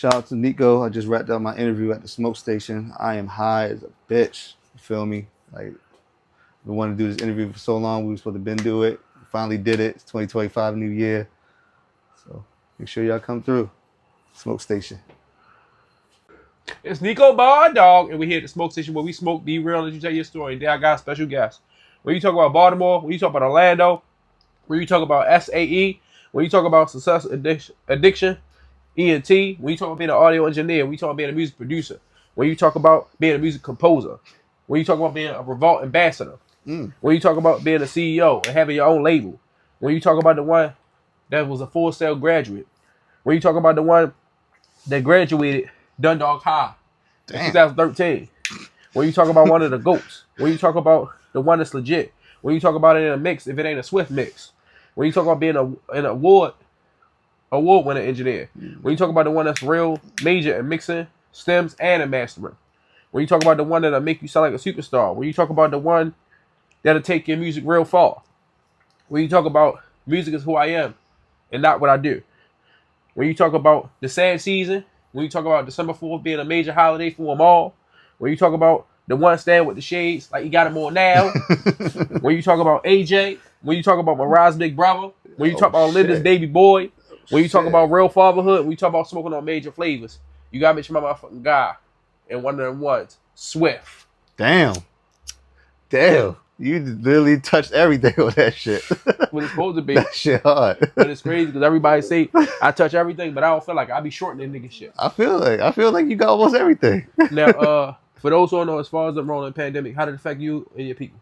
Shout out to Neeko. I just wrapped up my interview at the smoke station. I am high as a bitch. You feel me? Like, we wanted to do this interview for so long. We were supposed to been do it. We finally did it. It's 2025, new year. So make sure y'all come through. Smoke station. It's Neeko Bar Dog, and we're here at the smoke station where we smoke, be real, and you tell your story. And then I got a special guest. When you talk about Baltimore, when you talk about Orlando, when you talk about SAE, when you talk about success addiction, ENT, when you talk about being an audio engineer, when you talk about being a music producer, when you talk about being a music composer, when you talk about being a Revolt ambassador, when you talk about being a CEO and having your own label, when you talk about the one that was a Full Sail graduate, when you talk about the one that graduated Dundalk High in 2013, when you talk about one of the GOATs, when you talk about the one that's legit, when you talk about it in a mix if it ain't a Swift mix, when you talk about being an award-winning engineer, when you talk about the one that's real major in mixing, stems, and in mastering, when you talk about the one that'll make you sound like a superstar, when you talk about the one that'll take your music real far, when you talk about music is who I am and not what I do, when you talk about the sad season, when you talk about December 4th being a major holiday for them all, when you talk about the one stand with the shades like you got them on now, when you talk about AJ, when you talk about Mariah's big brother, when you talk about Linda's baby boy, when you talk about real fatherhood, when you talk about smoking on major flavors, you gotta mention my motherfucking guy and one of them ones, Swiff. Damn. You literally touched everything on that shit. What it's supposed to be. That shit hard. But it's crazy because everybody say I touch everything, but I don't feel like I be shorting that nigga shit. I feel like you got almost everything. Now, for those who don't know, as far as the rolling pandemic, how did it affect you and your people?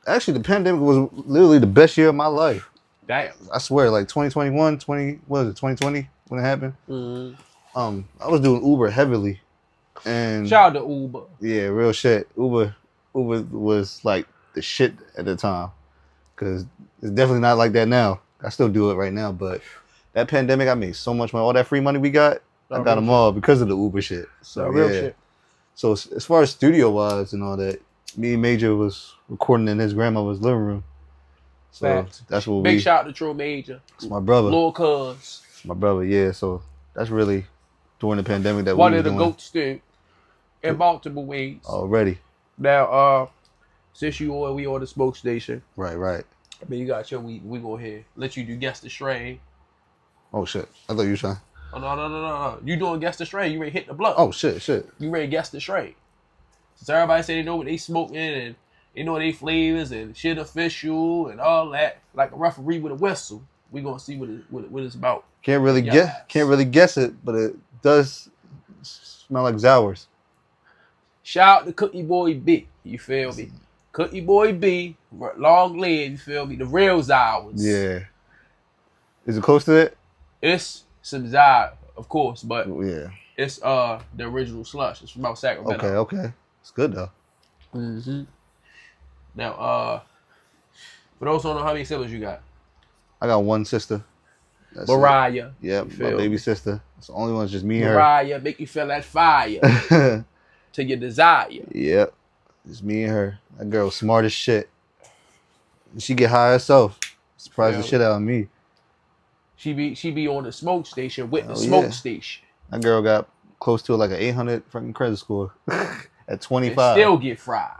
Actually, the pandemic was literally the best year of my life. Damn. I swear, like 2020 when it happened? I was doing Uber heavily. And shout out to Uber. Yeah, real shit. Uber was like the shit at the time. Because it's definitely not like that now. I still do it right now, but that pandemic, I made so much money. All that free money we got, I got them all because of the Uber shit. So, real shit. So, as far as studio-wise and all that, me and Major was recording in his grandmother's living room. So, that's what Big shout out to True Major. It's my brother. Lil Cuz. My brother, yeah. So, that's really during the pandemic that one we of the doing. GOATs too. In multiple ways. Already. Now, since we on the smoke station. Right. I mean, you got your weed. We go ahead. Let you do guess the strain. Oh, shit. I thought you were trying. Oh, no. You doing guess the strain. You ready to hit the blunt. Oh, shit. You ready to guess the strain. Since everybody say they know what they smoking and they know they flavors and shit official and all that, like a referee with a whistle, we gonna see what it's about. Can't really guess it, but it does smell like Zowers. Shout out to Cookie Boy B. You feel me? Cookie Boy B, long leg. You feel me? The real Zowers. Yeah. Is it close to that? It's some Zow, of course, but yeah, it's the original slush. It's from out Sacramento. Okay. It's good though. Now, for those who don't know, how many siblings you got? I got one sister. That's Mariah. Yep, my baby sister. It's the only one. It's just me and her. Mariah, make you feel that fire to your desire. Yep, it's me and her. That girl smart as shit. She get high herself. Surprised the shit out of me. She be on the smoke station with the smoke station. That girl got close to like an 800 fucking credit score at 25. And still get fried.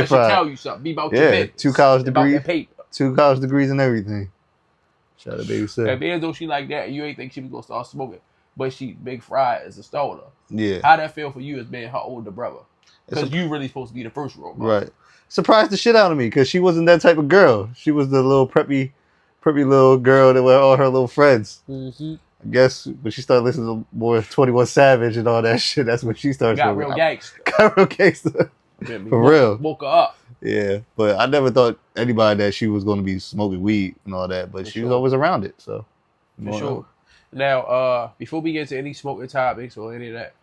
Fried. Tell you something. Be about your business. 2 college degrees. About paper. 2 college degrees and everything. Shout out to baby sis. And being though she like that, you ain't think she was gonna start smoking, but she big fried as a stoner. Yeah. How that feel for you as being her older brother? Because you really supposed to be the first role model. Right. Surprised the shit out of me because she wasn't that type of girl. She was the little preppy little girl that were all her little friends. I guess when she started listening to more 21 Savage and all that shit, that's when she started got real gangster. Got real gangster. For real. Woke her up. Yeah, but I never thought anybody that she was going to be smoking weed and all that, but she was always around it. So for sure. Now, before we get into any smoking topics or any of that,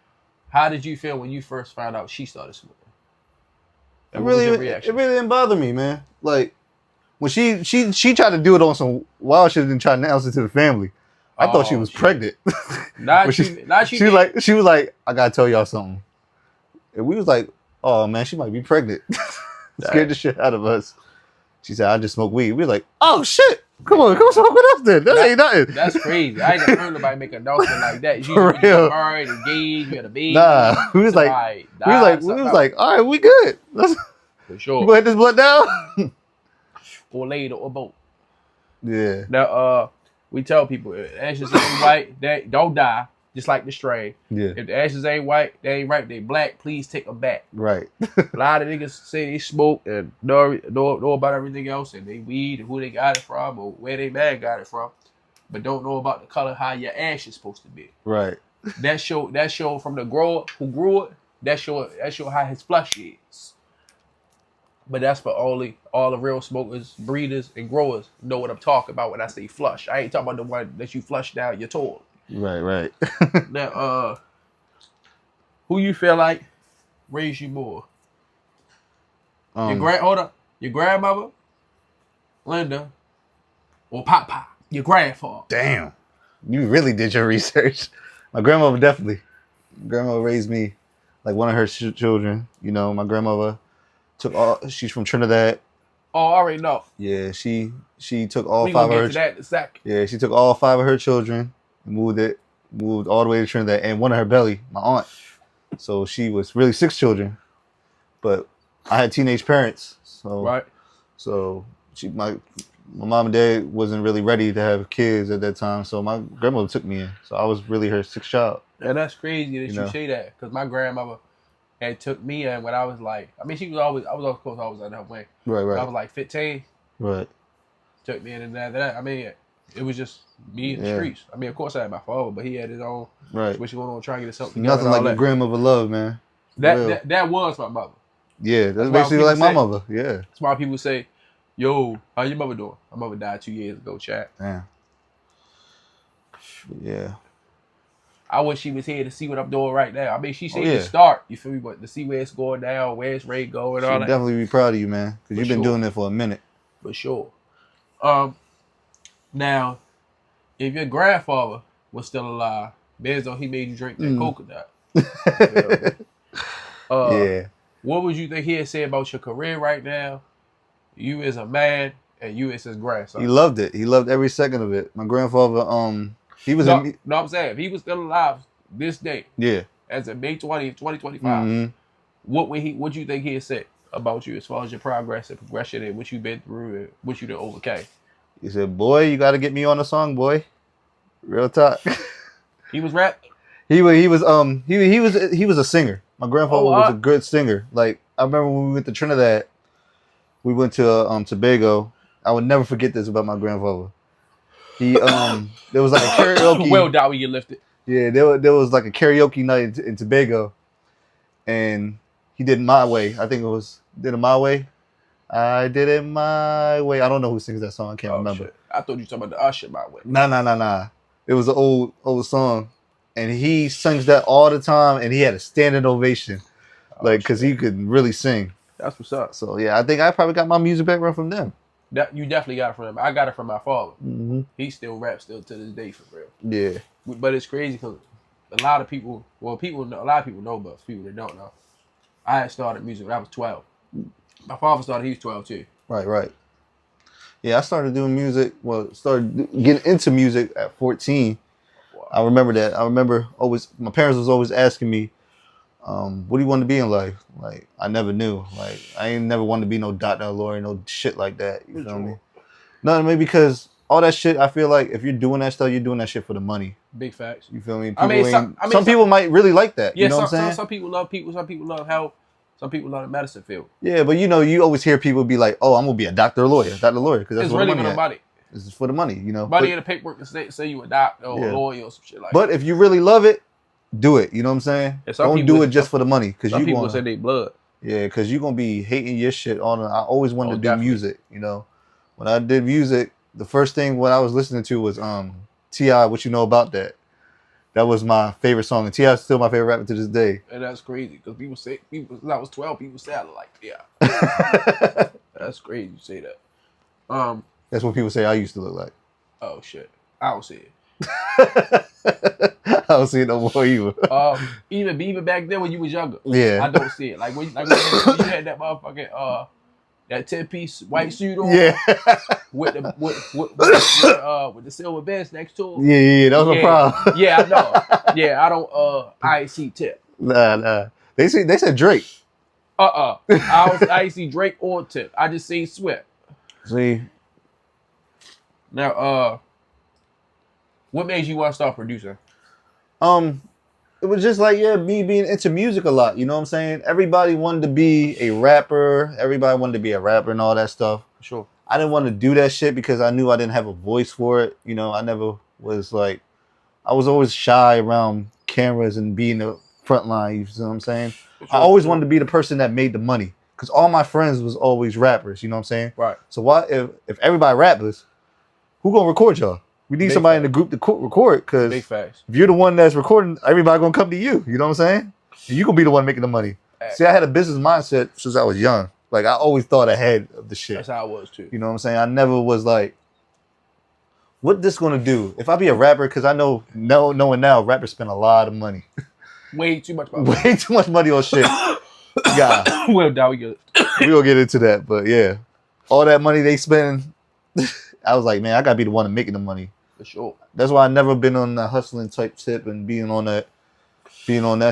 how did you feel when you first found out she started smoking? It really didn't bother me, man. Like when she tried to do it on some wild shit and try to announce it to the family. I thought she was pregnant. She was like, I gotta tell y'all something. And we was like, oh man, she might be pregnant. Scared the shit out of us. She said, I just smoke weed. We were like, oh shit. Come on, come smoke with us then. That ain't nothing. That's crazy. I ain't never heard nobody make an announcement like that. You For got real. married, engaged, you had a baby. Nah, we was like, somebody died, we was like, all right, we good. Let's for you sure. go hit this blood down. Or later or both. Yeah, Now, we tell people if the ashes ain't white, they don't die. Just like the strain. yeah, If the ashes ain't white, they ain't right. They black. Please take them back. right. A lot of niggas say they smoke and know about everything else and they weed and who they got it from or where they man got it from, but don't know about the color how your ash is supposed to be. Right. That show from the grower who grew it. That show how his flush is. But that's for all the real smokers, breeders, and growers know what I'm talking about when I say flush. I ain't talking about the one that you flush down your toilet. Right. Now, who you feel like raised you more? Your grandmother, Linda, or Papa, your grandfather? Damn, you really did your research. My grandmother definitely. Grandma raised me like one of her children. You know, my grandmother she's from Trinidad. Oh, I already know. Yeah, she took all We five gonna of get her. to that in a second. Yeah, she took all 5 of her children, moved all the way to Trinidad, and one of her belly, my aunt. So she was really 6 children, but I had teenage parents. So Right. So my mom and dad wasn't really ready to have kids at that time. So my grandmother took me in. So I was really her 6th child. And that's crazy that you know? say that because my grandmother had took me in when I was like, I was always close, I was on her way. Right. When I was like 15. Right. Took me in and that. I mean, it was just me in the streets. I mean, of course I had my father, but he had his own situation going on, trying to get something together. Nothing like a grandmother love, man. That was my mother. Yeah, that's basically like my mother. Yeah. That's why people say, yo, how your mother doing? My mother died 2 years ago, chat. Damn. Yeah. I wish she was here to see what I'm doing right now. I mean, she said to start, you feel me? But to see where it's going now, where it's ready to go and all that. Definitely be proud of you, man. Because you've been doing it for a minute. For sure. Now, if your grandfather was still alive, based on he made you drink that coconut. Yeah. What would you think he'd say about your career right now? You as a man and you as his grandson. He loved it. He loved every second of it. My grandfather, he was No, I'm saying if he was still alive this day, as of May 20th, 2025, what do you think he'd say about you as far as your progress and progression and what you've been through and what you done overcame? He said, "Boy, you got to get me on the song, boy." Real talk. He was rap. He was a singer. My grandfather was a good singer. Like I remember when we went to Trinidad, we went to Tobago. I would never forget this about my grandfather. He there was like a karaoke. Well, die when you lifted. Yeah, there was like a karaoke night in Tobago, and he did My Way. I think it was Did It My Way. I did it my way. I don't know who sings that song. I can't remember. Shit. I thought you were talking about the Usher My Way. Nah. It was an old song, and he sings that all the time, and he had a standing ovation, because he could really sing. That's what's up. So yeah, I think I probably got my music background from them. That you definitely got it from him. I got it from my father. Mm-hmm. He still raps to this day for real. Yeah. But it's crazy because a lot of people know, but for people that don't know, I had started music when I was 12. My father started, he was 12 too. Right. Yeah, I started doing music. Well, started getting into music at 14. Wow. I remember that. I remember my parents was always asking me, what do you want to be in life? Like, I never knew. Like, I ain't never wanted to be no doctor, lawyer, no shit like that. You feel me? No, maybe because all that shit, I feel like if you're doing that stuff, you're doing that shit for the money. Big facts. You feel me? Some people might really like that. Yeah, you know what I'm saying? Some people love people. Some people love health. Some people love the medicine field. Yeah, but you always hear people be like, "Oh, I'm gonna be a doctor or lawyer, because that's it's what really the for the money. It's for the money, Money in the paperwork to say you a doctor or a lawyer or some shit like that. But if you really love it, do it. You know what I'm saying? Don't do it just for the money, because some people say they blood. Yeah, because you're gonna be hating your shit on. I always wanted to do music. When I did music, the first thing what I was listening to was T.I. What You Know About That. That was my favorite song, and T.I. is still my favorite rapper to this day. And that's crazy because when I was 12, people said I look like T.I. That's crazy you say that. That's what people say I used to look like. Oh shit, I don't see it. I don't see it no more either. Even back then when you was younger. Yeah, I don't see it. Like when you had that motherfucking that 10-piece white suit on. Yeah. With the silver vest next to him. Yeah, that was a problem. Yeah, I know. Yeah, I ain't see Tip. Nah. They said Drake. I ain't see Drake or Tip. I just seen Swift. See. Now, what made you want to start producing? It was just like, me being into music a lot, you know what I'm saying? Everybody wanted to be a rapper. Everybody wanted to be a rapper and all that stuff. Sure. I didn't want to do that shit because I knew I didn't have a voice for it. You know, I never was like, I was always shy around cameras and being the front line, you know what I'm saying? Sure, I always wanted to be the person that made the money because all my friends was always rappers, you know what I'm saying? Right. So why, if everybody rappers, who gonna record y'all? We need somebody in the group to record because big facts. If you're the one that's recording, everybody gonna come to you. You know what I'm saying? And you gonna be the one making the money. See, I had a business mindset since I was young. Like I always thought ahead of the shit. That's how I was too. You know what I'm saying? I never was like, what this gonna do? If I be a rapper, because I know, knowing now, rappers spend a lot of money. Way too much money. Way too much money on shit. Yeah. Well, now we gonna get into that, but yeah, all that money they spend. I was like, man, I gotta be the one making the money. For sure. That's why I never been on the hustling type tip and being on that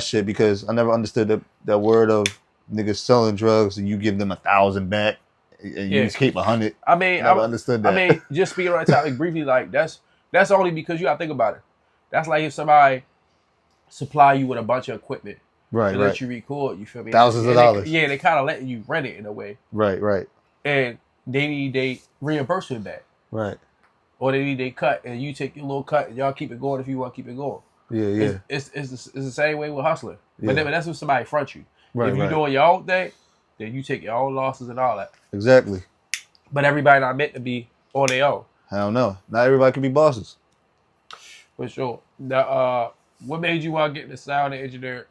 shit because I never understood that word of niggas selling drugs and you give them 1,000 back and you keep 100. I mean, I understood that. I mean, just speaking on that topic briefly, like that's only because you gotta think about it. That's like if somebody supply you with a bunch of equipment, right, and right. let you record. You feel me? Thousands of dollars. They kind of letting you rent it in a way. Right. And they need their reimbursement back. Right. Or they need their cut, and you take your little cut, and y'all keep it going if you want to keep it going. Yeah. It's the same way with hustling. Yeah. But that's when somebody front you. Right, if you're doing your own thing, then you take your own losses and all that. Exactly. But everybody not meant to be on their own. I don't know. Not everybody can be bosses. For sure. Now, what made you want to get into sound and engineering?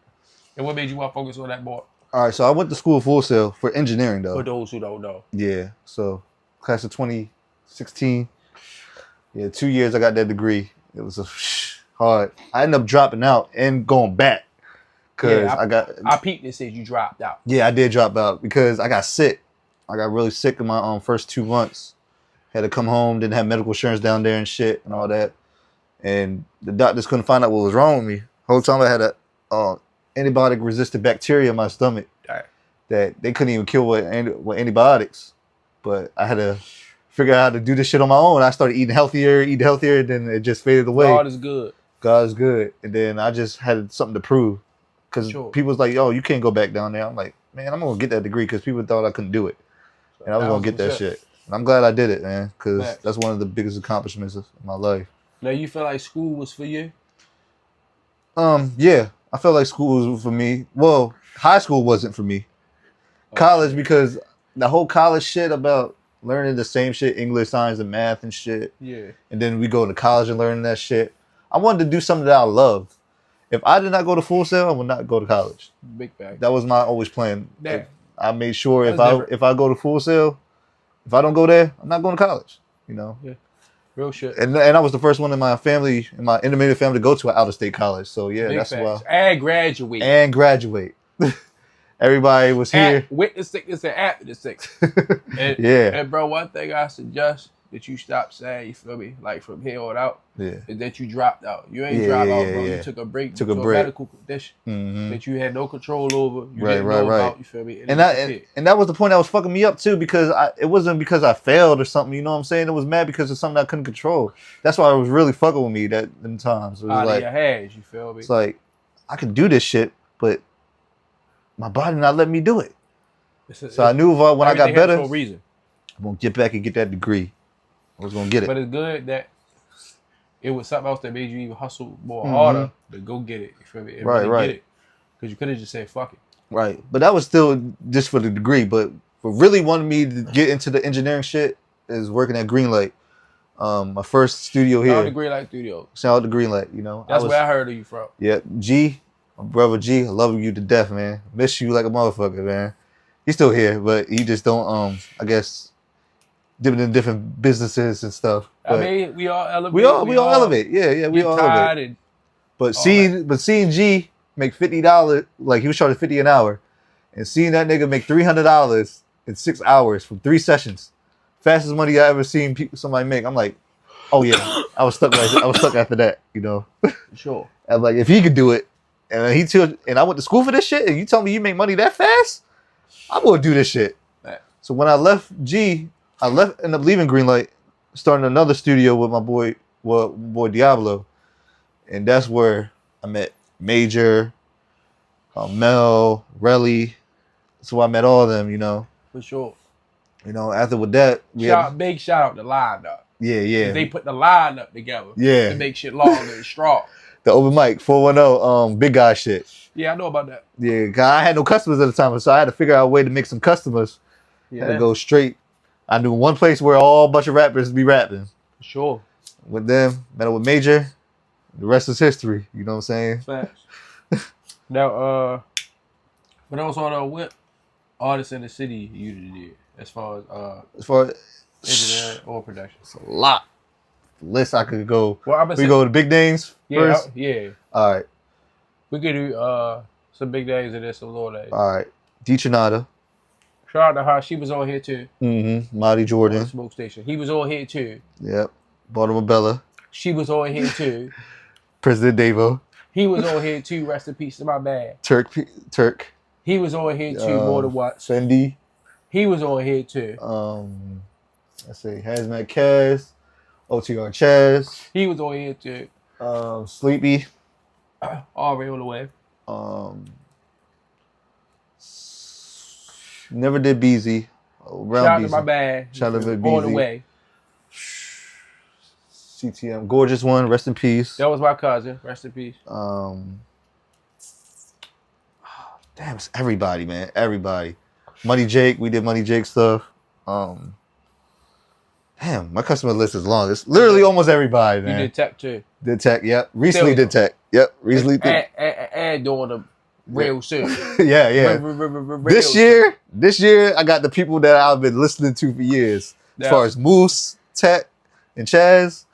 And what made you want to focus on that more? All right, so I went to school Full Sail for engineering, though. For those who don't know. Yeah, so class of 2016. Yeah, 2 years I got that degree. It was hard. I ended up dropping out and going back because I peeped and said you dropped out. Yeah, I did drop out because I got sick. I got really sick in my first 2 months. Had to come home, didn't have medical insurance down there and shit and all that. And the doctors couldn't find out what was wrong with me. Whole time I had a antibiotic-resistant bacteria in my stomach that they couldn't even kill with antibiotics. But I had to figure out how to do this shit on my own. I started eating healthier, then it just faded away. God is good. And then I just had something to prove. Because people was like, yo, you can't go back down there. I'm like, man, I'm going to get that degree because people thought I couldn't do it. And I was going to get that shit. And I'm glad I did it, man, because that's one of the biggest accomplishments of my life. Now, you feel like school was for you? Yeah. I felt like school was for me. Well, high school wasn't for me. College, because the whole college shit about learning the same shit, English, science, and math and shit. Yeah. And then we go to college and learn that shit. I wanted to do something that I loved. If I did not go to Full Sail, I would not go to college. Big fact. That was my always plan. Yeah. I made sure if I go to Full Sail, if I don't go there, I'm not going to college. You know? Yeah. Real shit. And I was the first one in my family, in my intermediate family, to go to an out-of-state college. So yeah, big that's facts. why. And graduate. Everybody was here. With the sickness and after the sickness. And bro, one thing I suggest that you stop saying, you feel me, like from here on out, is that you dropped out. You ain't dropped out, bro. You took a break to a medical condition that you had no control over. You didn't know about, you feel me? And that was the point that was fucking me up too, because it wasn't because I failed or something, you know what I'm saying? It was mad because of something I couldn't control. That's why it was really fucking with me them times. It was out like, of your hands, you feel me? It's like, I could do this shit, but my body not letting me do it. So I knew when I got better, I'm going to get back and get that degree. I was going to get it. But it's good that it was something else that made you even hustle more harder to go get it. You feel me? And right. Get it. Because you could have just said, fuck it. Right. But that was still just for the degree. But what really wanted me to get into the engineering shit is working at Greenlight. My first studio here. Shout out to Greenlight Studios. Shout out to Greenlight, you know. That's where I heard of you from. Yeah. G, my brother G, I love you to death, man. Miss you like a motherfucker, man. He's still here, but he just don't, I guess, dipping in different businesses and stuff. But I mean, we all elevate. We all elevate. Yeah, we all elevate. But seeing G make $50, like he was charging $50 an hour, and seeing that nigga make $300 in 6 hours from 3 sessions. Fastest money I ever seen somebody make. I'm like, oh yeah, I was stuck. I was stuck after that. You know. Sure. I'm like, if he could do it, and I went to school for this shit, and you tell me you make money that fast, I'm gonna do this shit. Right. So when I left ended up leaving Greenlight, starting another studio with my boy Diablo, and that's where I met Major, Mel, Relly. So I met all of them, you know. For sure. You know, after with that, Big shout out to Line Up. Yeah. They put the line up together. Yeah. To make shit longer and strong. The open mic 410, big guy shit. Yeah, I know about that. Yeah, 'cause I had no customers at the time, so I had to figure out a way to make some customers. Yeah. Had to go straight. I knew one place where all bunch of rappers be rapping. For sure. With them, met up with Major. The rest is history. You know what I'm saying? Facts. Now, but also what artists in the city you did as far as engineering or production? It's a lot. The list I could go. Well, we go to big names first. Yeah. All right. We could do some big days and then some little days. All right. D Trinata. Shout out to her. She was on here too. Mm-hmm. Marty Jordan. Smoke Station. He was on here too. Yep. Baltimore Bella. She was on here too. President Davo. He was on here too. Rest in peace to my man. Turk. He was on here too. More than what? Fendi. He was on here too. Let's see. Hazmat Kaz. OTR Chaz. He was on here too. Sleepy. Already on the way. Never did Beezy. Shout out to my bad. Shout out to Beezy. On the way. CTM. Gorgeous one. Rest in peace. That was my cousin. Rest in peace. Damn, it's everybody, man. Everybody. Money Jake. We did Money Jake stuff. Damn, my customer list is long. It's literally almost everybody, man. You did tech too. Did tech, yep. Recently did tech. Yep. Recently did. And doing the real shit. Yeah. This year, I got the people that I've been listening to for years. As far as Moose, Tech, and Chaz,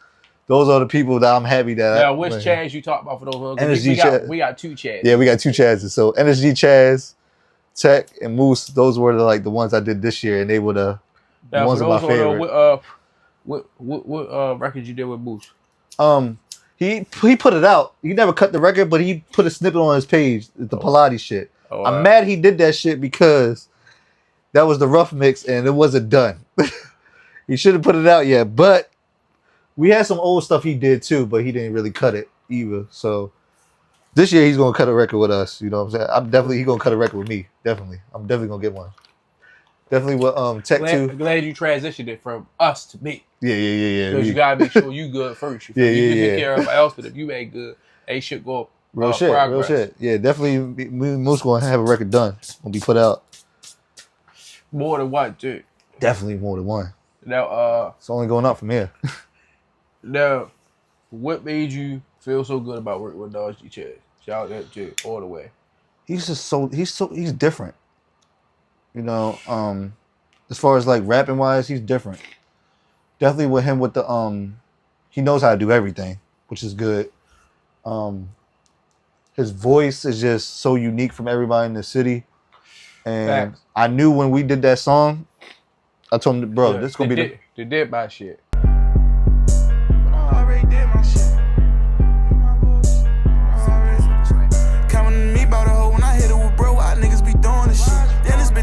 those are the people that I'm happy that. Now, which Chaz you talk about for those? NSG we got two Chaz. Yeah, we got two Chazes. So NSG Chaz, Tech, and Moose. Those were the ones I did this year, and they were the ones of my favorite. What record you did with Moose? He put it out. He never cut the record, but he put a snippet on his page. The Pilates shit. Oh, I'm mad he did that shit because that was the rough mix and it wasn't done. He should have put it out yet. But we had some old stuff he did too, but he didn't really cut it either. So this year he's gonna cut a record with us. You know what I'm saying? He's gonna cut a record with me. Definitely. I'm definitely gonna get one. Definitely with Tech 2. Glad you transitioned it from us to me. Yeah. Because you gotta make sure you good first. You can take care of everybody else, but if you ain't good, ain't shit go real shit. Yeah, definitely. Moose gonna have a record done. Gonna be put out. More than one, dude. Definitely more than one. Now, it's only going up from here. Now, what made you feel so good about working with Dodge G Chaz? Shout out to all the way. He's different. You know, as far as like rapping wise, he's different. Definitely with him with the he knows how to do everything, which is good. His voice is just so unique from everybody in the city. And Facts. I knew when we did that song, I told him, bro, this is gonna be the dead by shit.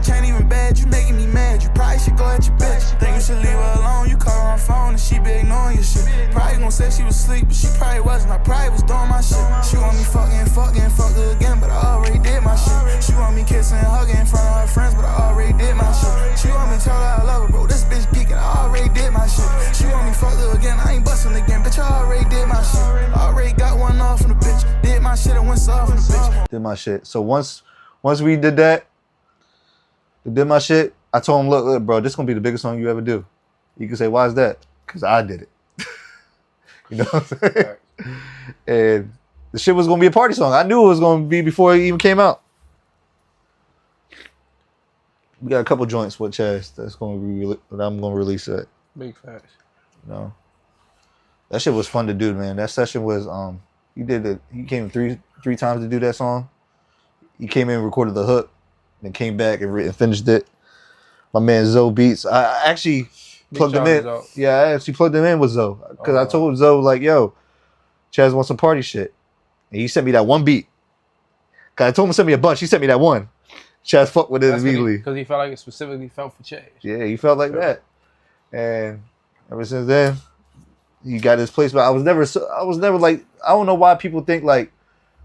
Ain't even bad, you making me mad. You probably should go at your bitch. Think you should leave her alone. You call her on phone and she be ignoring your shit. Probably gonna say she was asleep, but she probably wasn't. I probably was doing my shit. She want me fuck her again, but I already did my shit. She want me kissing and hugging in front of her friends, but I already did my shit. She want me to tell her I love her, bro. This bitch geeking, I already did my shit. She want me fuck her again, I ain't busting again, bitch. I already did my shit. I already got one off from the bitch. Did my shit and went soft from the bitch. Did my shit. So once we did that, did my shit, I told him, look, bro, this is going to be the biggest song you ever do. You can say, why is that? Because I did it. You know what I'm saying? Right. And the shit was going to be a party song. I knew it was going to be before it even came out. We got a couple joints with Chaz that I'm going to release that. Big facts. You know? That shit was fun to do, man. That session was, he came three times to do that song. He came in and recorded the hook. Then came back and finished it. My man Zoe Beats. I actually plugged him in. Yeah, I actually plugged him in with Zoe because I told Zoe like, "Yo, Chaz wants some party shit," and he sent me that one beat. Cause I told him to send me a bunch. He sent me that one. Chaz fucked with it immediately because he felt like it specifically felt for Chaz. Yeah, he felt like that, and ever since then, he got his place. But I was never like, I don't know why people think like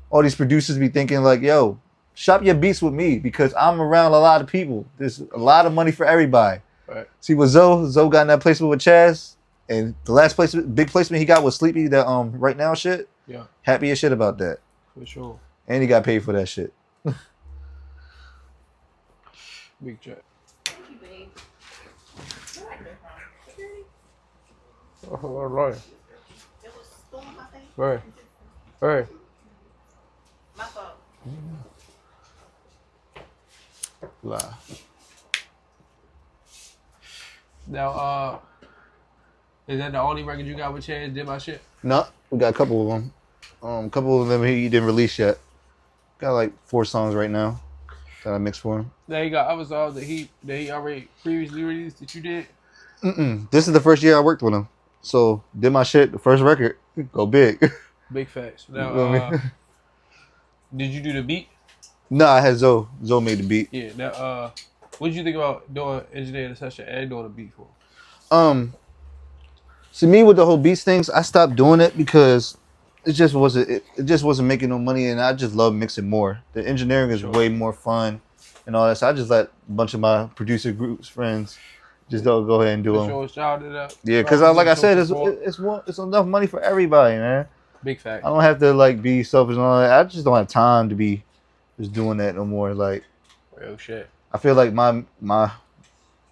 all these producers be thinking like, "Yo, shop your beats with me," because I'm around a lot of people. There's a lot of money for everybody. Right. See what Zoe got in that placement with Chaz, and the last big placement he got was Sleepy. That Right Now shit. Yeah. Happy as shit about that. For sure. And he got paid for that shit. Big check. Thank you, babe. Oh, right. It was storm, I think. Right. Right. My fault. Lie. Now, is that the only record you got with Chaz? Did my shit? No, we got a couple of them. A couple of them he didn't release yet. Got like 4 songs right now that I mixed for him. Now you got other songs that he already previously released that you did? This is the first year I worked with him. So did my shit, the first record, go big. Big facts. Now, You know what I mean? did you do the beat? No, I had Zoe. Zoe made the beat. Yeah. Now, what did you think about doing engineering session and doing a beat for? See, me with the whole beats things, I stopped doing it because it just wasn't making no money, and I just love mixing more. The engineering is way more fun and all that. So I just let a bunch of my producer groups friends just go ahead and do them. Yeah, because like I said, it's enough money for everybody, man. Big fact. I don't have to like be selfish and all that. I just don't have time to be just doing that no more. Like, real shit. I feel like my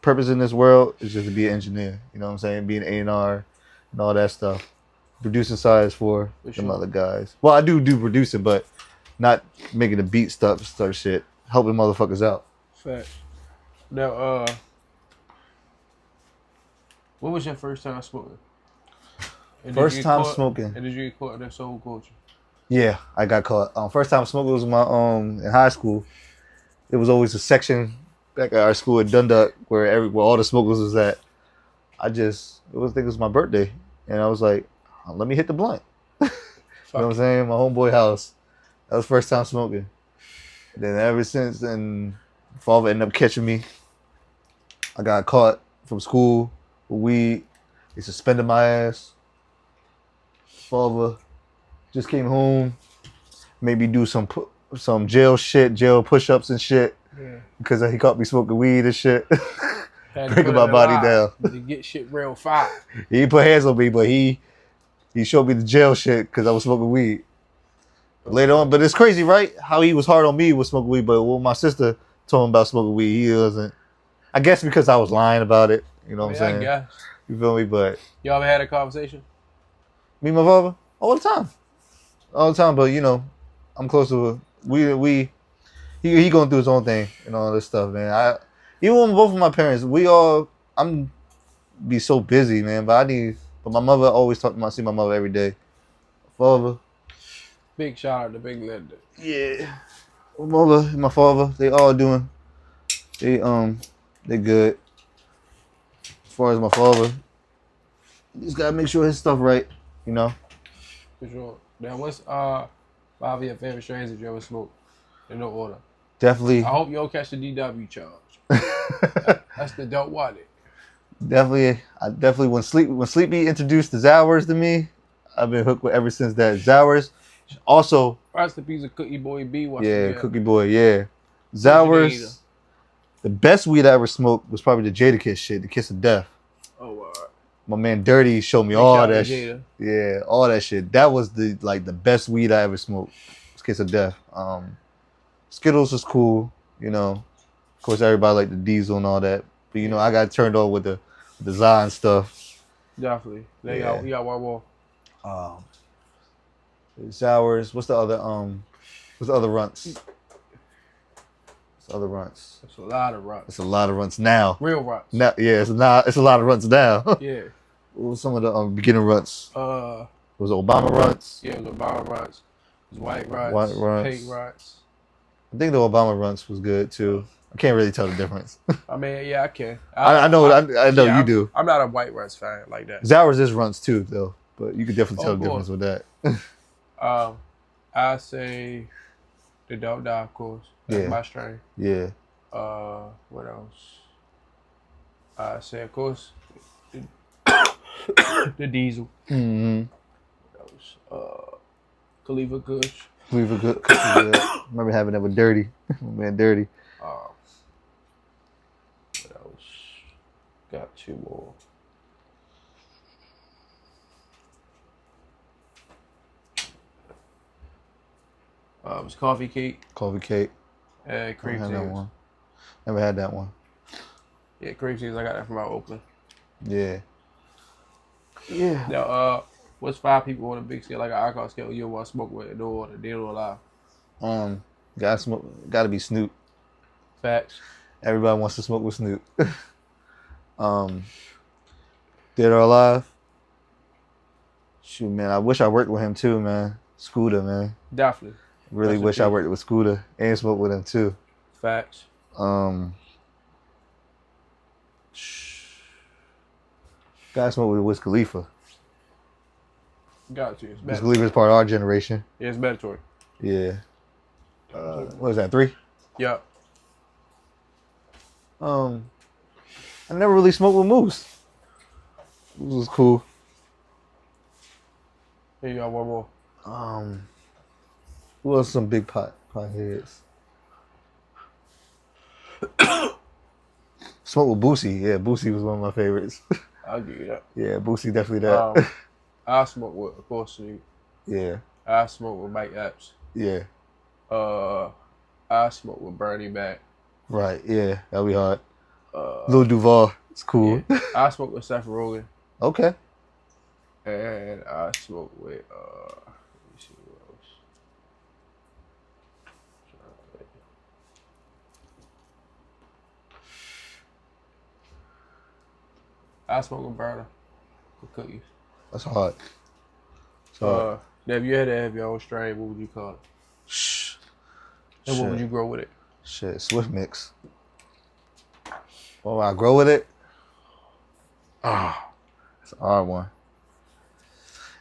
purpose in this world is just to be an engineer. You know what I'm saying? Be an A&R and all that stuff. Producing side is for them other guys. Well, I do producing, but not making the beat stuff shit. Helping motherfuckers out. Fact. Now, what was your first time smoking? First time smoking. And did you get caught in that soul culture? Yeah, I got caught. First time smoking was my in high school. It was always a section back at our school at Dundalk where all the smokers was at. I think it was my birthday, and I was like, let me hit the blunt. You know what I'm saying? My homeboy house. That was first time smoking. And then ever since then, father ended up catching me. I got caught from school with weed. They suspended my ass. Father just came home, made me do some jail shit, jail push-ups and shit. Yeah. Because he caught me smoking weed and shit. Breaking my body down. To get shit real fire. He didn't put hands on me, but he showed me the jail shit because I was smoking weed. Later on, but it's crazy, right? How he was hard on me with smoking weed, but when my sister told him about smoking weed, he wasn't. I guess because I was lying about it. You know what I'm saying? I guess. You feel me? But you ever had a conversation? Me and my father? All the time. But you know, I'm close to he going through his own thing and all this stuff, man. Even with both of my parents, I'm be so busy, man. But my mother always talk to I see my mother every day. Father. Big shout out to Big Linda. Yeah. My mother and my father, they all doing. They good. As far as my father, you just gotta make sure his stuff right, you know. For sure. Now, what's 5 of your favorite strains that you ever smoked? In no order. Definitely. I hope you don't catch the DW charge. That's the don't want it. Definitely when Sleepy introduced the Zowers to me, I've been hooked with ever since that. Zowers. Also, rest in peace of Cookie Boy B. Yeah, Cookie Boy, yeah. Zowers. The best weed I ever smoked was probably the Jadakiss shit, the Kiss of Death. Oh, wow. My man Dirty showed me all that shit. Yeah, all that shit. That was the best weed I ever smoked. It's Kiss of Death. Skittles was cool, you know. Of course, everybody liked the Diesel and all that. But you know, I got turned on with the Zion stuff. Definitely. We got one more. Zowers. What's the other runts? It's a lot of runts. It's a lot of runts now. Real runts. Now, yeah, it's a lot of runts now. Yeah. What was some of the beginning runts? Was it Obama runts? Yeah, it was Obama runts. It was white runts. Pink runts. I think the Obama runts was good too. I can't really tell the difference. I mean, yeah, I can. I know yeah, you do. I'm not a white rice fan like that. Zowers is runts too, though, but you could definitely tell Oh, the difference with that. I say the Don't Die, of course. That's Yeah. my strain. Yeah. What else? I say, of course, the Diesel. Mm-hmm. What else? Khalifa Kush. Leave a good. Yeah. Remember having that with Dirty. My man, Dirty. What else? Got two more. It's coffee cake Coffee cake. and cream Never had that cheese. one. Never had that one. Yeah, cream cheese. I got that from out Oakland. Yeah. Yeah. Now, what's 5 people on a big scale, like an alcohol scale, you want to smoke with it or dead or alive? Gotta be Snoop. Facts. Everybody wants to smoke with Snoop. Dead or alive? Shoot, man, I wish I worked with him too, man. Scooter, man. Definitely. Really Rest in wish I peace. worked with Scooter and smoked with him too. Facts. Gotta smoke with Wiz Khalifa. Got to. It's Wiz mandatory. Khalifa is part of our generation. Yeah, it's mandatory. Yeah. What is that, 3? Yeah. I never really smoked with Moose. Moose was cool. Here you got one more. Who else? Some big pot heads. Smoke with Boosie. Yeah, Boosie was one of my favorites. I'll give you that. Yeah, Boosie definitely that. I smoke with, of course, Snoop. Yeah, I smoke with Mike Epps. yeah, I smoke with Bernie Mac. right. Yeah, that'll be hard. Lil Duval, it's cool. Yeah. I smoke with Seth Rogen. Okay. And I smoke with, let me see who else. I smoke with Burner with cookies. That's hard. So, Now, if you had to have your own strain, what would you call it? And what would you grow with it? Shit, Swift mix. Well, I grow with it. It's a hard one.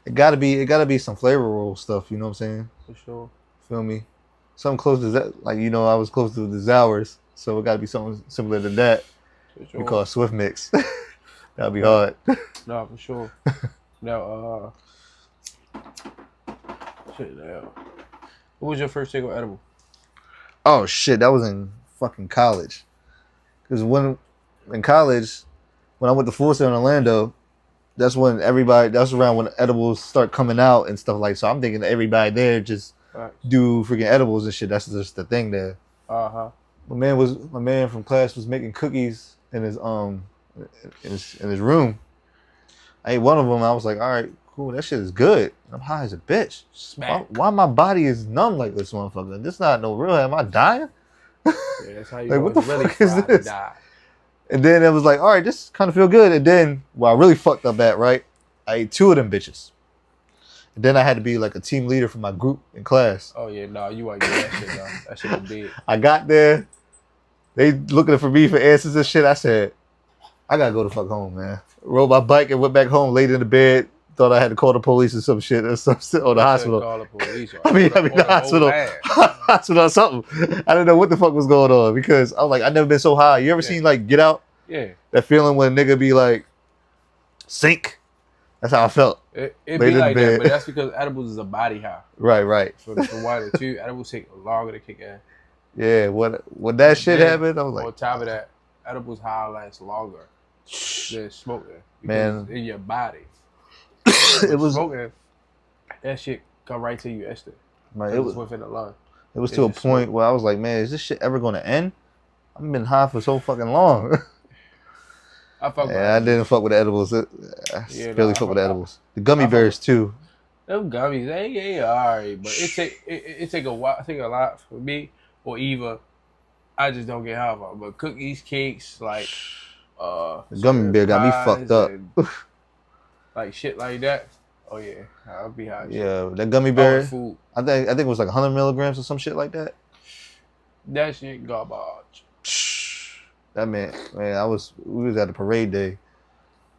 It gotta be some flavor roll stuff. You know what I'm saying? For sure. Feel me? Something close to that. Like, you know, I was close to the Zowers, so it gotta be something similar to that. For sure. We call it Swift mix. That'll be hard. No, for sure. Now, shit, now. What was your first single edible? Oh shit, that was in fucking college. Cause in college, when I went to Full Sail in Orlando, that's around when edibles start coming out and stuff like. So I'm thinking that everybody there just do freaking edibles and shit. That's just the thing there. My man from class was making cookies in his room. I ate one of them. I was like, all right, cool. That shit is good. I'm high as a bitch. Why my body is numb like this, motherfucker? This not no real. Am I dying? Yeah, that's how you Like, know what the it's really fuck is fried this? die. And then it was like, all right, this kind of feel good. And then, I really fucked up at, right? I ate 2 of them bitches. And then I had to be like a team leader for my group in class. Oh yeah, no, you ain't do that shit, though. That shit was big. I got there. They looking for me for answers and shit. I said, I gotta go the fuck home, man. Rode my bike and went back home, laid in the bed. Thought I had to call the police or some shit or some shit, or the hospital. Call the police. I mean the hospital. Hospital or something. I didn't know what the fuck was going on because I was like, I never been so high. You ever seen like Get Out? Yeah. That feeling when a nigga be like, sink. That's how I felt. It Laid be in like bed. that, but that's because edibles is a body high. Right. For one and two, edibles take longer to kick in. Yeah, when that shit happened, I was like, on top of that, edibles high lasts longer than smoking. Man. Because in your body. it was smoking, that shit come right to you instant. right, It was within the lung. it was to a just point where I was like, man, is this shit ever gonna end? I've been high for so fucking long. I fuck with Yeah, I didn't fuck with the edibles. I barely fuck with the edibles. The gummy bears too. Them gummies, they alright, but it take a while. I think a lot for me, or either I just don't get high of them. But cookies, cakes, like The gummy bear got me fucked up. Like shit like that. Oh yeah, I'll be high. Yeah, that gummy bear. Food. I think it was like 100 milligrams or some shit like that. That shit garbage. That man, we was at the parade day,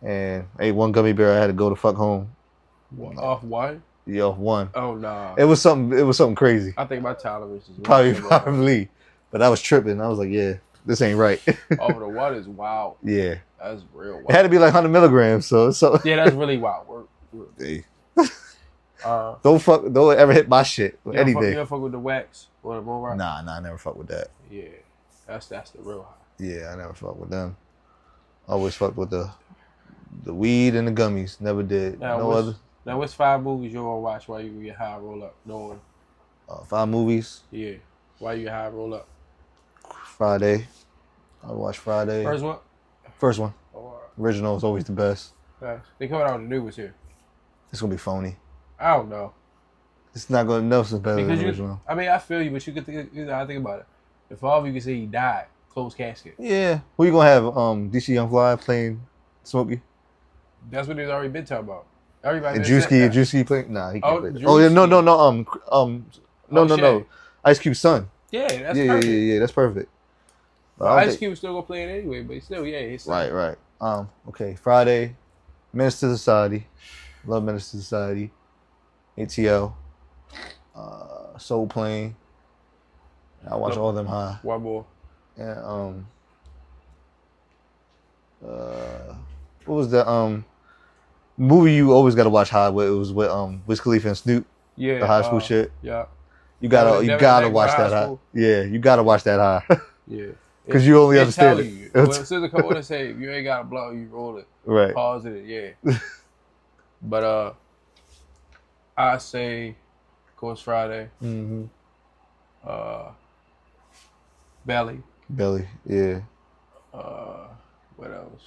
and ate one gummy bear. I had to go the fuck home. Off one? Yeah, off one. Oh nah. It was something crazy. I think my tolerance is Probably. But I was tripping. I was like, yeah, this ain't right. Oh, the one is wild. Yeah. That's real wild. It had to be like 100 milligrams, so. Yeah, that's really wild. Hey. Don't Don't ever hit my shit any day. You don't fuck with the wax or the bull rock? Nah, I never fuck with that. Yeah, that's the real high. Yeah, I never fuck with them. Always fuck with the weed and the gummies. Never did. Now, other. Now, what's 5 movies you want to watch while you get high roll up? No one. 5 movies. Yeah. While you get high roll up? Friday. I watch Friday. First one? First one. Oh, all right. Original is always the best. They coming out with the new ones here. It's gonna be phony. I don't know. It's not gonna know some better Because than the original. I mean, I feel you, but you gotta think about it. If all of you can say he died, closed casket. Yeah. Who you gonna have? DC Young Fly playing Smokey? That's what they've already been talking about. Everybody. And been saying that. Drewski playing? Nah, he can't play that. Drewski. Oh yeah, no. Ice Cube's son. Yeah, that's Yeah, perfect. yeah. That's perfect. Well, Ice Cube's still gonna play it anyway, but still, yeah, his son. Right. Okay. Friday, Menace to Society. Love Menace to Society. ATL. Soul Plane. I watch all them high. One more. And what was the movie you always gotta watch high with? It was with Wiz Khalifa and Snoop. Yeah. The high school shit. Yeah. You gotta Never watch that high. School. Yeah, you gotta watch that high. Yeah. Because you only understand you. it. When Sister Cole would say, if you ain't got a blow, you roll it. Right. Pause it, yeah. But I say, of course, Friday. Mm-hmm. Belly. Yeah. What else?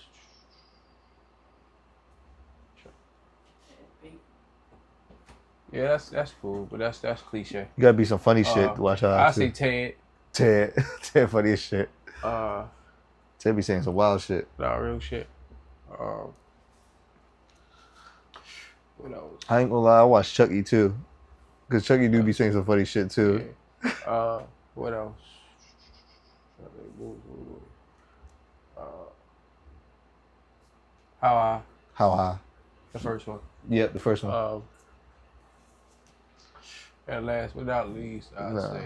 Yeah, that's cool, but that's cliche. You gotta be some funny shit to watch high. I say Ted. Ted funny as shit. Ted be saying some wild shit. Nah, real shit. What else? I ain't gonna lie, I watch Chucky too. Because Chucky do be saying some funny shit too. Yeah. What else? How High? the first one. Yep, the first one. And last but not least, I'd Nah. say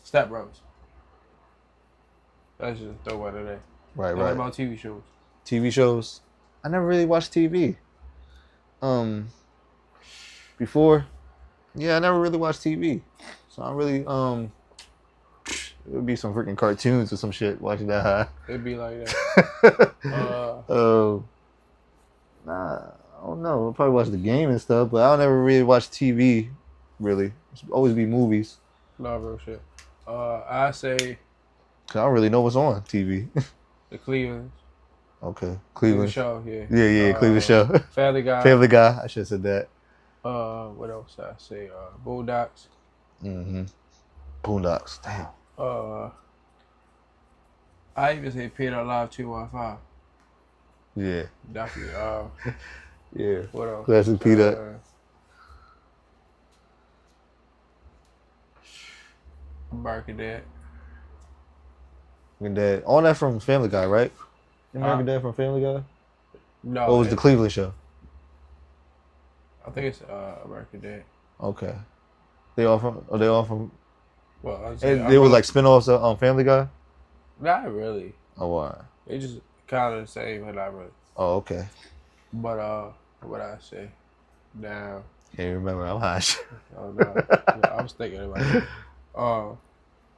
Step Brothers. That's just a throwaway today. Right. What about TV shows? TV shows. I never really watched TV. Before, I never really watched TV. So I really it would be some freaking cartoons or some shit watching that high. It'd be like that. Nah, I don't know. I'll probably watch the game and stuff, but I'll never really watch TV. Really, it's always be movies. No real shit. I say Cause I don't really know what's on TV. the Cleveland. Okay, Cleveland Show. Yeah. Yeah, Cleveland show. Family Guy. Family Guy. I should have said that. What else I say? Bulldogs. Mm-hmm. Boondocks. Damn. I even say Paid Out Live 215. Yeah. Definitely. Yeah. What else? Classic Peanut. American Dad. American Dad. All that from Family Guy, right? American Dad from Family Guy? No. Or was the Cleveland show? I think it's American Dad. Okay. They all from Well, they were like spin-offs on Family Guy? Not really. Oh, why? They just kind of the same, but not really. Oh, okay. But what I say now? Can't remember. I'm high. Oh no, I was thinking about it.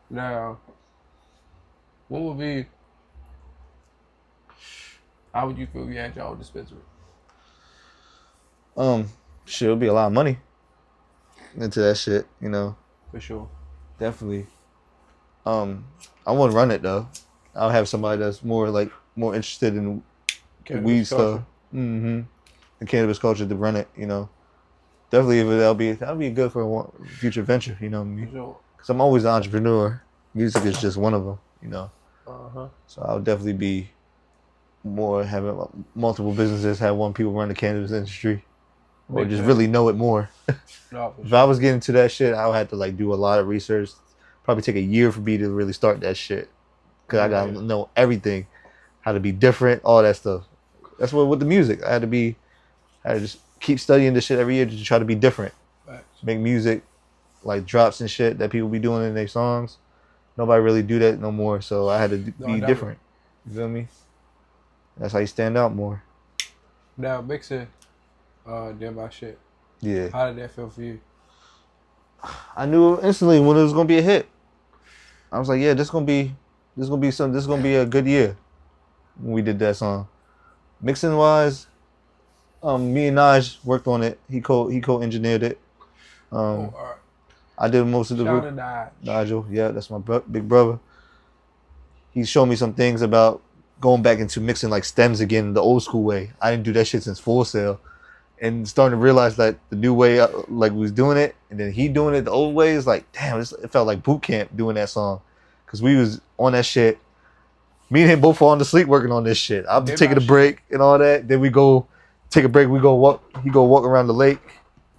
Now, what would be? How would you feel if you had your own dispensary? Shit, it'll be a lot of money into that shit, you know. For sure. Definitely. I wouldn't run it though. I'll have somebody that's more interested in the weed stuff. Mm-hmm. The cannabis culture to run it, you know. Definitely, that'll be good for a future venture, you know what I mean? For sure. Because I'm always an entrepreneur. Music is just one of them, you know. So I'll definitely be more having multiple businesses, have one people run the cannabis industry, or just really know it more. No, If I was getting to that shit, I would have to do a lot of research, probably take a year for me to really start that shit. Cause I gotta Yeah. know everything, how to be different, all that stuff. That's what with the music. I had to just keep studying this shit every year to try to be different. Facts. Make music like drops and shit that people be doing in their songs. Nobody really do that no more. So I had to No, be never. different. You feel me? That's how you stand out more. Now mixing, did my shit. Yeah. How did that feel for you? I knew instantly when it was gonna be a hit. I was like, yeah, this gonna be a good year when we did that song. Mixing wise, me and Naj worked on it. He co-engineered it. All right. I did most of the Shout out to Nige. Nigel, yeah, that's my big brother. He showed me some things about going back into mixing like stems again the old school way. I didn't do that shit since Full Sail, and starting to realize that the new way, like we was doing it, and then he doing it the old way is like, damn, it felt like boot camp doing that song, cause we was on that shit. Me and him both falling asleep working on this shit. I'm Did taking my a break and all that. Then we go take a break. We go walk. He go walk around the lake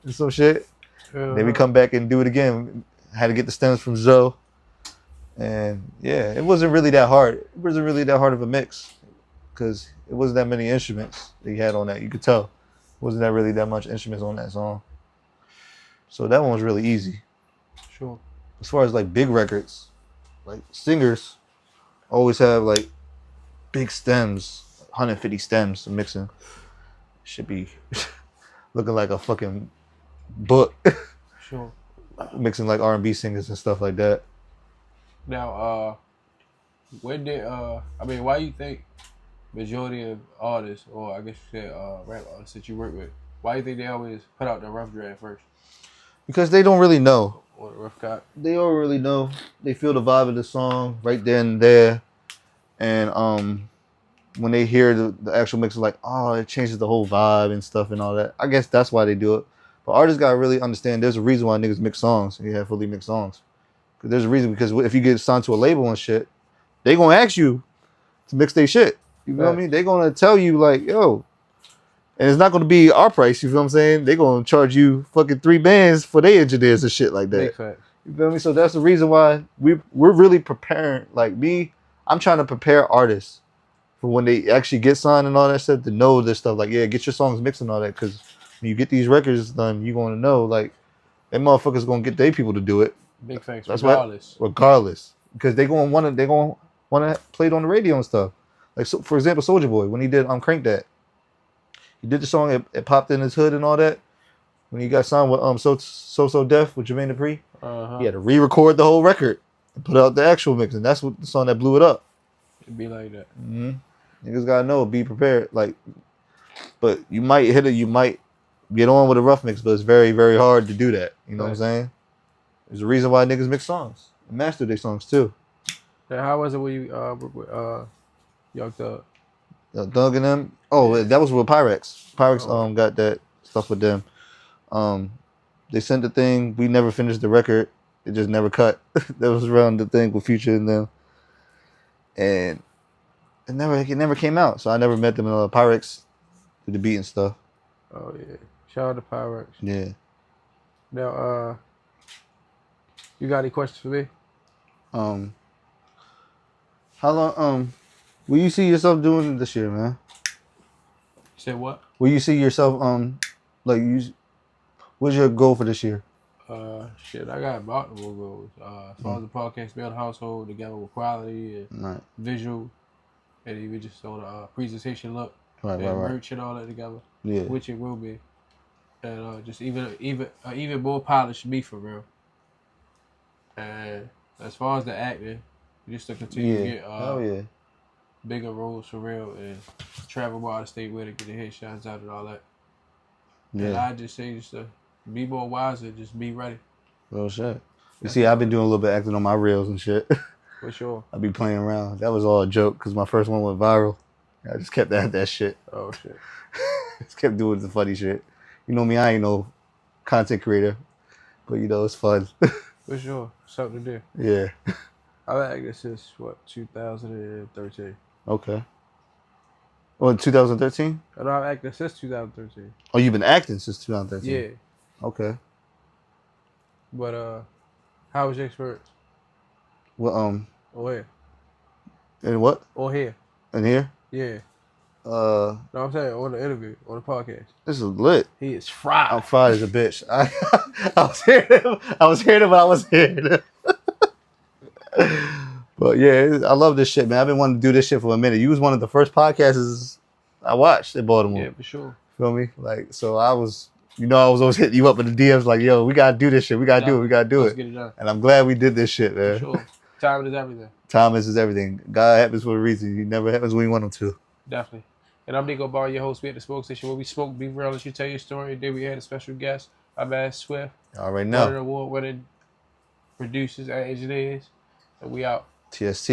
and some shit. Then we come back and do it again. Had to get the stems from Zoe. And yeah, it wasn't really that hard. It wasn't really that hard of a mix because it wasn't that many instruments that he had on that. You could tell. It wasn't that really that much instruments on that song. So that one was really easy. Sure. As far as like big records, like singers always have like big stems, 150 stems to mixing. Should be looking like a fucking book. Sure. Mixing like R&B singers and stuff like that. Now, when did why you think majority of artists, or I guess you said rap artists that you work with, why do you think they always put out the rough draft first Because they don't really know. or the rough cut? They don't really know. They feel the vibe of the song right then and there. And when they hear the actual mix, like, oh, it changes the whole vibe and stuff and all that. I guess that's why they do it. But artists gotta really understand there's a reason why niggas mix songs. You have fully mixed songs. Cause there's a reason, because if you get signed to a label and shit, they gonna ask you to mix their shit. You feel me? They gonna tell you like, yo, and it's not gonna be our price. You feel what I'm saying? They gonna charge you fucking 3 bands for their engineers and shit like that. Big fact. You feel me? So that's the reason why we're really preparing. Like me, I'm trying to prepare artists for when they actually get signed and all that stuff to know this stuff. Like, yeah, get your songs mixed and all that, because when you get these records done, you gonna know like them motherfuckers gonna get their people to do it. Big facts. That's Regardless. Because they gonna wanna play it on the radio and stuff. Like, so, for example, Soulja Boy, when he did Crank That, he did the song, it popped in his hood and all that. When he got signed with So Def with Jermaine Dupri, he had to re-record the whole record and put out the actual mix, and that's what the song that blew it up. It'd be like that. Mm-hmm. Niggas gotta know, be prepared. Like, but you might hit it, you might get on with a rough mix, but it's very, very hard to do that. You know what I'm saying? There's a reason why niggas mix songs, and master their songs too. Now, how was it when you work with Young Thug? Doug and them. Oh, that was with Pyrex. Pyrex got that stuff with them. They sent the thing. We never finished the record. It just never cut. That was around the thing with Future and them, and it never came out. So I never met them in Pyrex did the beat and stuff. Oh yeah, shout out to Pyrex. Yeah. Now, you got any questions for me? How long? Will you see yourself doing this year, man? You said what? Will you see yourself what's your goal for this year? Shit, I got multiple goals. As far as the podcast, build a household together with quality and visual, and even just on the presentation look, and merch and all that together. Yeah. Which it will be, and just even more polished me for real. And as far as the acting, just to continue to get bigger roles for real and travel more out of state with it, get the headshots out and all that. Yeah. And I just say just to be more wiser, just be ready. Real shit. You see, I've been doing a little bit of acting on my reels and shit. For sure. I be playing around. That was all a joke because my first one went viral. I just kept at that shit. Oh shit. Just kept doing the funny shit. You know me, I ain't no content creator, but you know it's fun. For sure, something to do. Yeah. I've acted since 2013. Okay. Oh, in 2013? And I've acted since 2013. Oh, you've been acting since 2013? Yeah. Okay. But how was your experience? Well, Or here. and what? Or here. In here? Yeah. No, No, I'm saying on the interview, on the podcast. this is lit. He is fried. I'm fried as a bitch. I was hearing him, but I was hearing him. But yeah, I love this shit, man. I've been wanting to do this shit for a minute. You was one of the first podcasts I watched in Baltimore. Yeah, for sure. Feel me? Like, so I was always hitting you up in the DMs like, yo, we gotta do this shit. We gotta do it. We gotta do Let's it. get it done. And I'm glad we did this shit, man. For sure. Time is everything. Time is everything. God happens for a reason. He never happens when you want him to. Definitely. And I'm Neeko Bar, your host. We at the Smoke Station where we smoke, be real, let you tell your story. Today we had a special guest. I'm Swiff. All right One of the now. award-winning producers and engineers. And we out. TST.